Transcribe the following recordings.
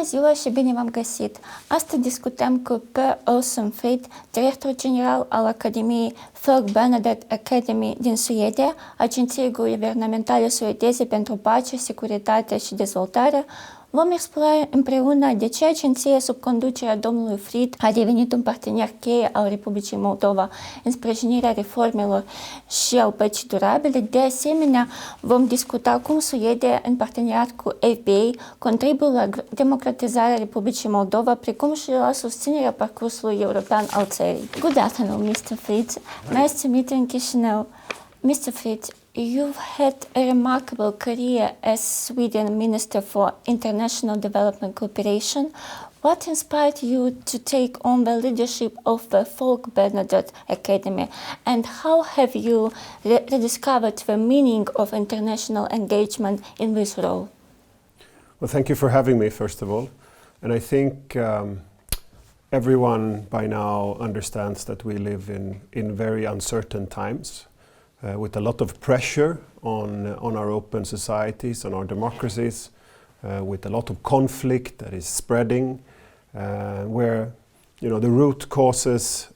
Bună ziua și bine v-am găsit! Astăzi discutăm cu Olsson Fridh, director general al Academiei Folke Bernadotte Academy din Suedia, agenției guvernamentale suedeze pentru pace, securitate și dezvoltare. Vom explora împreună de ce agenția sub conducerea domnului Fridh a devenit un partener cheie al Republicii Moldova în sprijinirea reformelor și al păcii durabile. De asemenea, vom discuta cum Suedia, în parteneriat cu FBA, contribuie la democratizarea Republicii Moldova, precum și la susținerea parcursului european al țării. Good afternoon, Mr. Fridh. Nice to meet you in Chișinău. Mr. Fridh, you've had a remarkable career as Sweden Minister for International Development Cooperation. What inspired you to take on the leadership of the Folke Bernadotte Academy, and how have you rediscovered the meaning of international engagement in this role? Well, thank you for having me, first of all. And I think everyone by now understands that we live in very uncertain times. With a lot of pressure on our open societies, on our democracies, with a lot of conflict that is spreading, where the root causes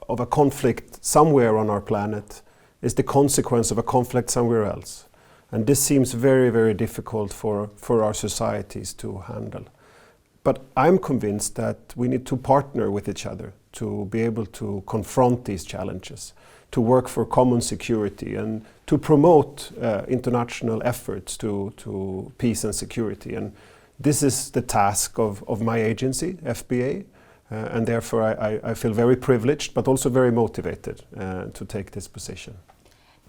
of a conflict somewhere on our planet is the consequence of a conflict somewhere else. And this seems very, very difficult for our societies to handle. But I'm convinced that we need to partner with each other to be able to confront these challenges, to work for common security and to promote international efforts to peace and security. And this is the task of my agency, FBA, and therefore I feel very privileged but also very motivated to take this position.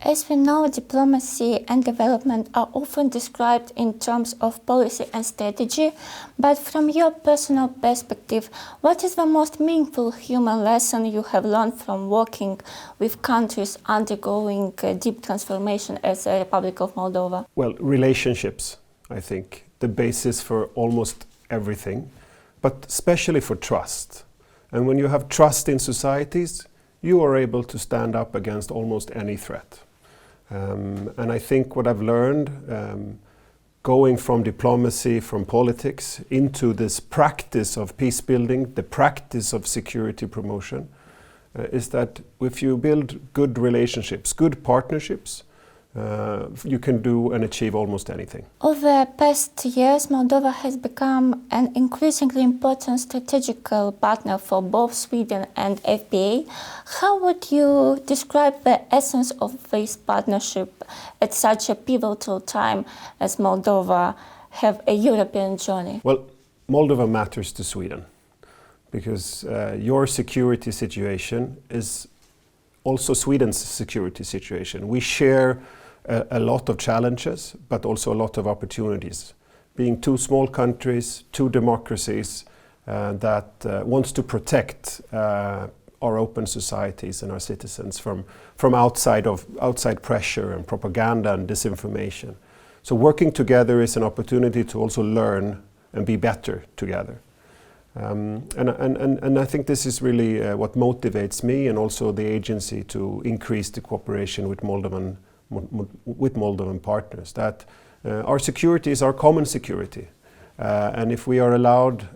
As we know, diplomacy and development are often described in terms of policy and strategy, but from your personal perspective, what is the most meaningful human lesson you have learned from working with countries undergoing deep transformation as the Republic of Moldova? Well, relationships, I think, the basis for almost everything, but especially for trust. And when you have trust in societies, you are able to stand up against almost any threat. And I think what I've learned going from diplomacy, from politics, into this practice of peace building, the practice of security promotion, is that if you build good relationships, good partnerships, you can do and achieve almost anything. Over the past years, Moldova has become an increasingly important strategical partner for both Sweden and FBA. How would you describe the essence of this partnership at such a pivotal time as Moldova have a European journey? Well, Moldova matters to Sweden because your security situation is also Sweden's security situation. We share a lot of challenges, but also a lot of opportunities. Being two small countries, two democracies that wants to protect our open societies and our citizens from outside pressure and propaganda and disinformation. So working together is an opportunity to also learn and be better together. And I think this is really what motivates me and also the agency to increase the cooperation with Moldovan partners, that our security is our common security. And if we are allowed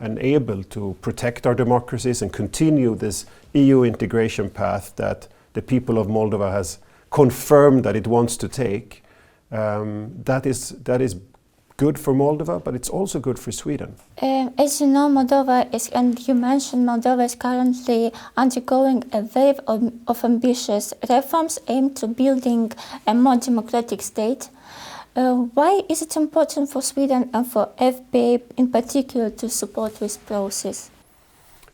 and able to protect our democracies and continue this EU integration path that the people of Moldova has confirmed that it wants to take, that is good for Moldova, but it's also good for Sweden. As you know, you mentioned Moldova is currently undergoing a wave of ambitious reforms aimed to building a more democratic state. Why is it important for Sweden and for FBA in particular to support this process?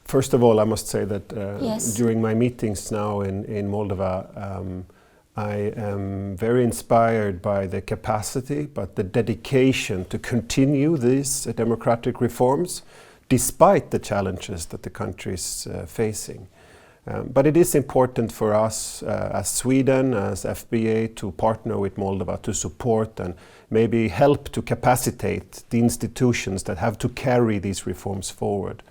First of all, I must say that Yes. during my meetings now in Moldova, I am very inspired by the capacity, but the dedication to continue these democratic reforms despite the challenges that the country is facing. But it is important for us as Sweden, as FBA, to partner with Moldova to support and maybe help to capacitate the institutions that have to carry these reforms forward.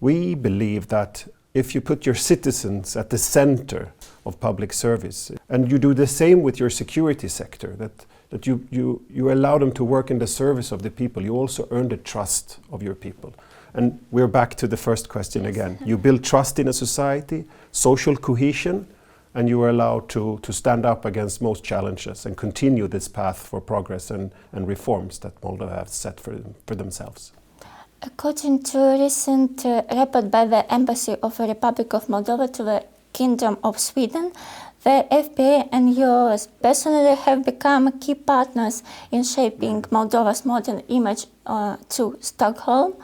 We believe that if you put your citizens at the center of public service, and you do the same with your security sector, that that you allow them to work in the service of the people, you also earn the trust of your people. And we're back to the first question again. You build trust in a society, social cohesion, and you are allowed to stand up against most challenges and continue this path for progress and reforms that Moldova have set for themselves. According to a recent report by the Embassy of the Republic of Moldova to the Kingdom of Sweden, the FBA and yours personally have become key partners in shaping Moldova's modern image to Stockholm.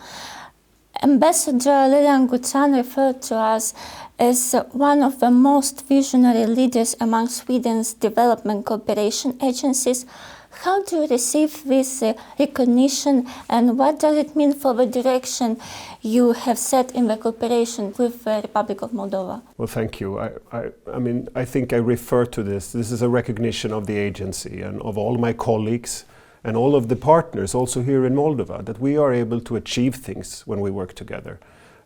Ambassador Lilian Guțan referred to us as one of the most visionary leaders among Sweden's development cooperation agencies. How do you receive this recognition, and what does it mean for the direction you have set in the cooperation with the Republic of Moldova? Well, thank you. I mean, I think I refer to this. This is a recognition of the agency and of all my colleagues and all of the partners also here in Moldova, that we are able to achieve things when we work together.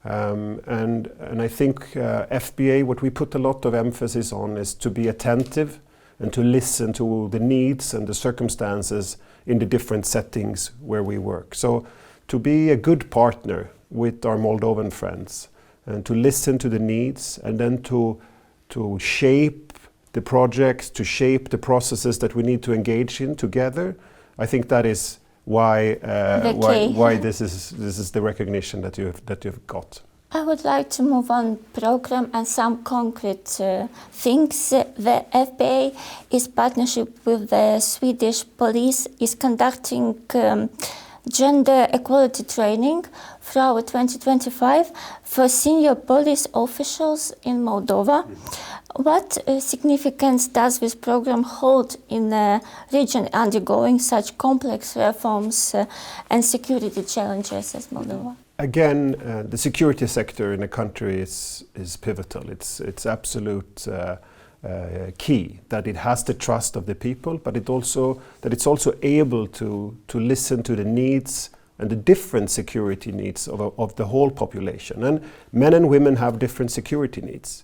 And I think FBA, what we put a lot of emphasis on is to be attentive and to listen to the needs and the circumstances in the different settings where we work. So to be a good partner with our Moldovan friends and to listen to the needs and then to shape the projects, to shape the processes that we need to engage in together, I think that is why this is the recognition that you've got. I would like to move on program and some concrete things. The FBA, is partnership with the Swedish police, is conducting gender equality training throughout 2025 for senior police officials in Moldova. What significance does this program hold in a region undergoing such complex reforms and security challenges as Moldova? Again, the security sector in a country is pivotal. It's absolute key that it has the trust of the people, but it's also able to listen to the needs and the different security needs of the whole population. And men and women have different security needs.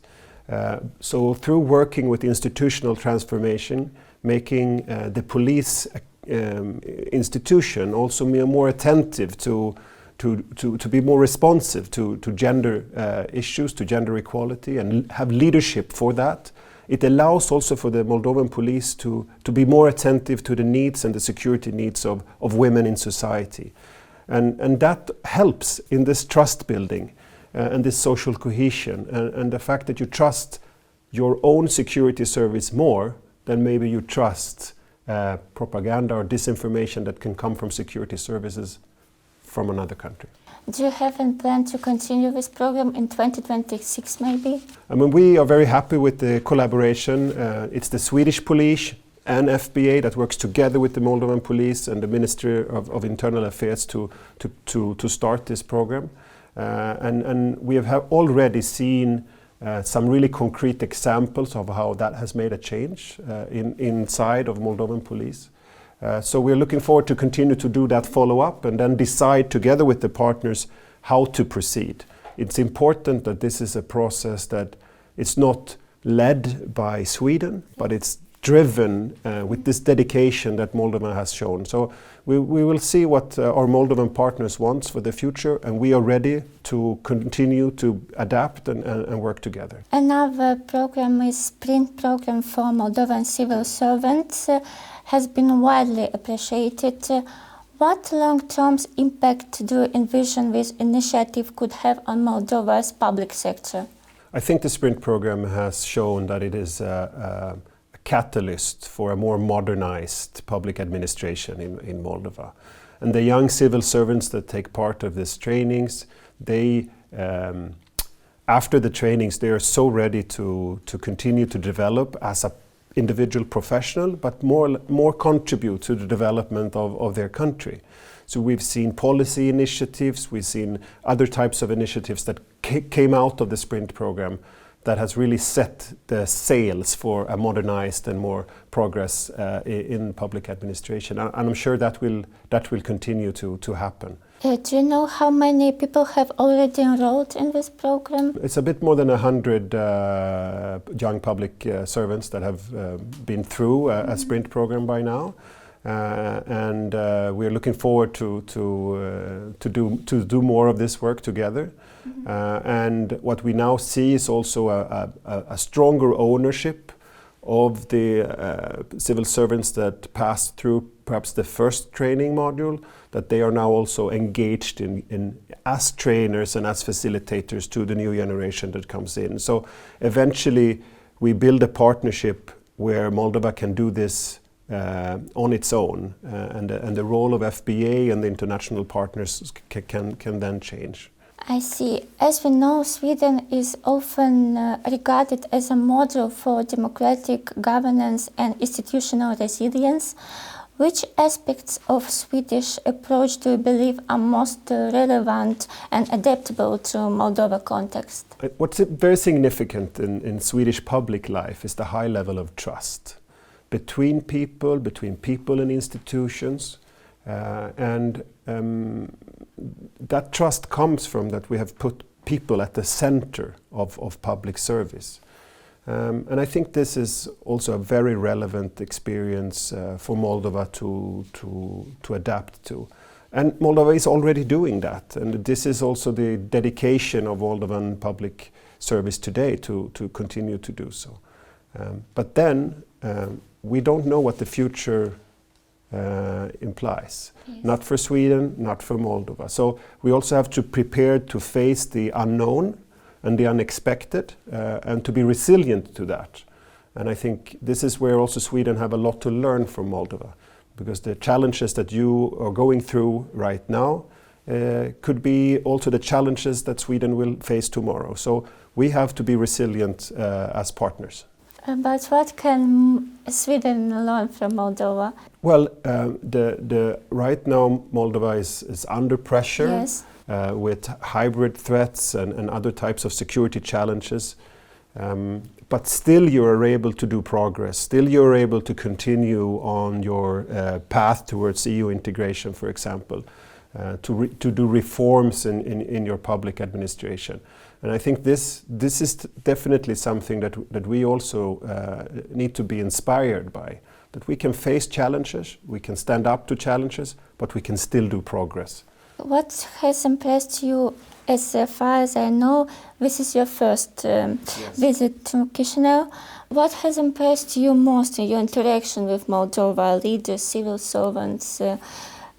So through working with institutional transformation, making the police institution also more attentive to be more responsive to gender issues, to gender equality, and have leadership for that. It allows also for the Moldovan police to be more attentive to the needs and the security needs of women in society. And that helps in this trust building and this social cohesion and the fact that you trust your own security service more than maybe you trust propaganda or disinformation that can come from security services from another country. Do you have a plan to continue this program in 2026 maybe? I mean, we are very happy with the collaboration. It's the Swedish police and FBA that works together with the Moldovan police and the Ministry of Internal Affairs to start this program. And we have already seen some really concrete examples of how that has made a change inside of Moldovan police. So we're looking forward to continue to do that follow-up and then decide together with the partners how to proceed. It's important that this is a process that it's not led by Sweden, but it's driven with this dedication that Moldova has shown. So we will see what our Moldovan partners want for the future, and we are ready to continue to adapt and work together. Another program is Sprint program for Moldovan civil servants. Has been widely appreciated. What long-term impact do you envision this initiative could have on Moldova's public sector? I think the Sprint program has shown that it is a catalyst for a more modernized public administration in Moldova. And the young civil servants that take part of these trainings, they after the trainings, they are so ready to continue to develop as a individual professional, but more contribute to the development of their country. So we've seen policy initiatives, we've seen other types of initiatives that came out of the Sprint program that has really set the sails for a modernized and more progress in public administration. And I'm sure that will continue to happen. Do you know how many people have already enrolled in this program? It's a bit more than 100 young public servants that have been through a Sprint program by now. and we're looking forward to do more of this work together. And what we now see is also a stronger ownership of the civil servants that passed through perhaps the first training module, that they are now also engaged in as trainers and as facilitators to the new generation that comes in. So eventually we build a partnership where Moldova can do this on its own, and the role of FBA and the international partners can then change. I see. As we know, Sweden is often regarded as a model for democratic governance and institutional resilience. Which aspects of Swedish approach do you believe are most relevant and adaptable to Moldova context? What's very significant in Swedish public life is the high level of trust between people and institutions, and that trust comes from that we have put people at the center of public service. And I think this is also a very relevant experience for Moldova to adapt to. And Moldova is already doing that, and this is also the dedication of Moldovan public service today to continue to do so. But then we don't know what the future implies. Yes. Not for Sweden, not for Moldova. So we also have to prepare to face the unknown and the unexpected, and to be resilient to that. And I think this is where also Sweden have a lot to learn from Moldova, because the challenges that you are going through right now could be also the challenges that Sweden will face tomorrow. So we have to be resilient as partners. But what can Sweden learn from Moldova? Well, right now Moldova is under pressure. Yes. With hybrid threats and other types of security challenges. But still you are able to do progress. Still you are able to continue on your path towards EU integration, for example, to do reforms in your public administration. And I think this is definitely something that we also need to be inspired by. That we can face challenges, we can stand up to challenges, but we can still do progress. What has impressed you, as far as I know, this is your first visit to Chisinau. What has impressed you most in your interaction with Moldova leaders, civil servants,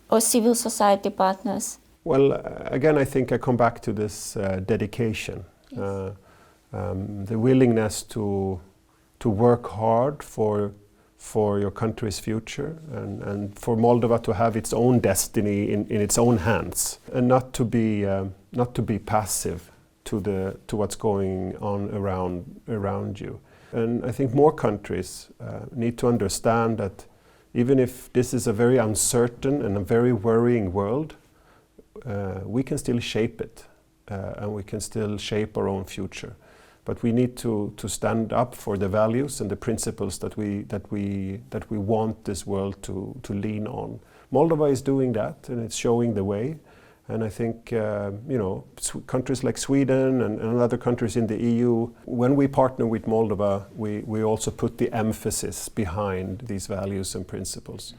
or civil society partners? Well, again, I think I come back to this dedication, Yes. The willingness to work hard for your country's future, and for Moldova to have its own destiny in its own hands, and not to be passive to what's going on around you. And I think more countries need to understand that even if this is a very uncertain and a very worrying world, we can still shape it, and we can still shape our own future. But we need to stand up for the values and the principles that we want this world to lean on. Moldova is doing that, and it's showing the way. And I think countries like Sweden and other countries in the EU, when we partner with Moldova, we also put the emphasis behind these values and principles,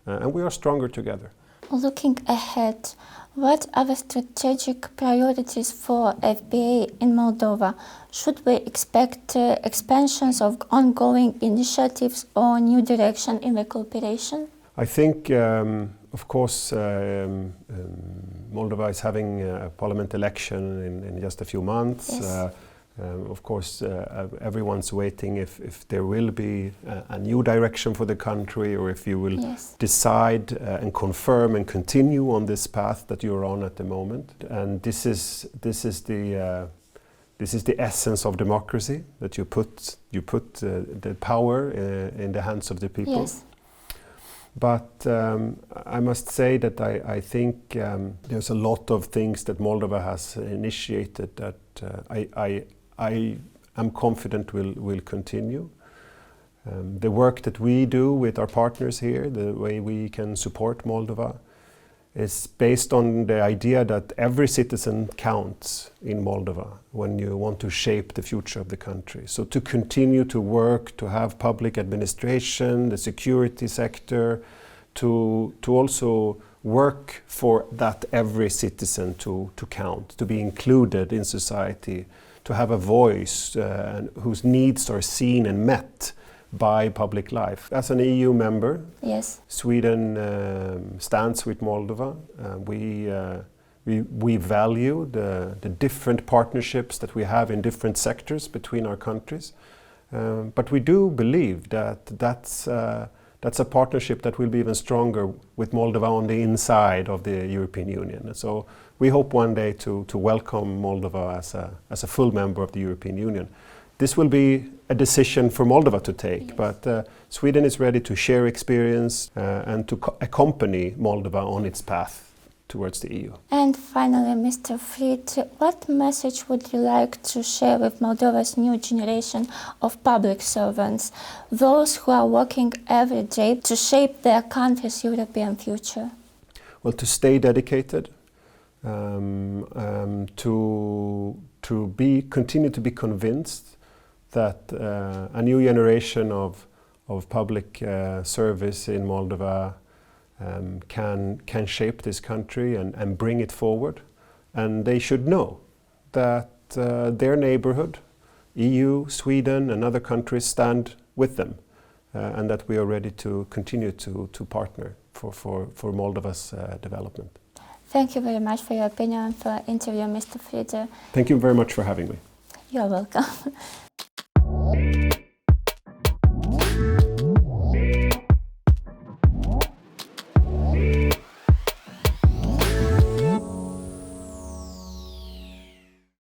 and we are stronger together. Looking ahead, what are the strategic priorities for FBA in Moldova? Should we expect expansions of ongoing initiatives or new direction in the cooperation? I think, of course, Moldova is having a parliament election in just a few months. Yes. Of course, everyone's waiting if there will be a new direction for the country, or if you will Yes. decide and confirm and continue on this path that you're on at the moment. And this is the essence of democracy, that you put the power in the hands of the people. Yes. But I must say that I think there's a lot of things that Moldova has initiated that I am confident will continue. The work that we do with our partners here, the way we can support Moldova, is based on the idea that every citizen counts in Moldova when you want to shape the future of the country. So to continue to work, to have public administration, the security sector, to also work for that every citizen to count, to be included in society, to have a voice whose needs are seen and met by public life. As an EU member, Yes. Sweden stands with Moldova. We value the different partnerships that we have in different sectors between our countries, but we do believe that that's a partnership that will be even stronger with Moldova on the inside of the European Union. And so we hope one day to welcome Moldova as a full member of the European Union. This will be a decision for Moldova to take, yes. But Sweden is ready to share experience and to accompany Moldova on its path towards the EU. And finally, Mr. Fridh, what message would you like to share with Moldova's new generation of public servants, those who are working every day to shape their country's European future? Well, to stay dedicated, continue to be convinced that a new generation of public service in Moldova can shape this country and bring it forward. And they should know that their neighborhood, EU, Sweden and other countries stand with them, and that we are ready to continue to partner for Moldova's development. Thank you very much for your opinion, for interview, Mr. Fridh. Thank you very much for having me. You're welcome.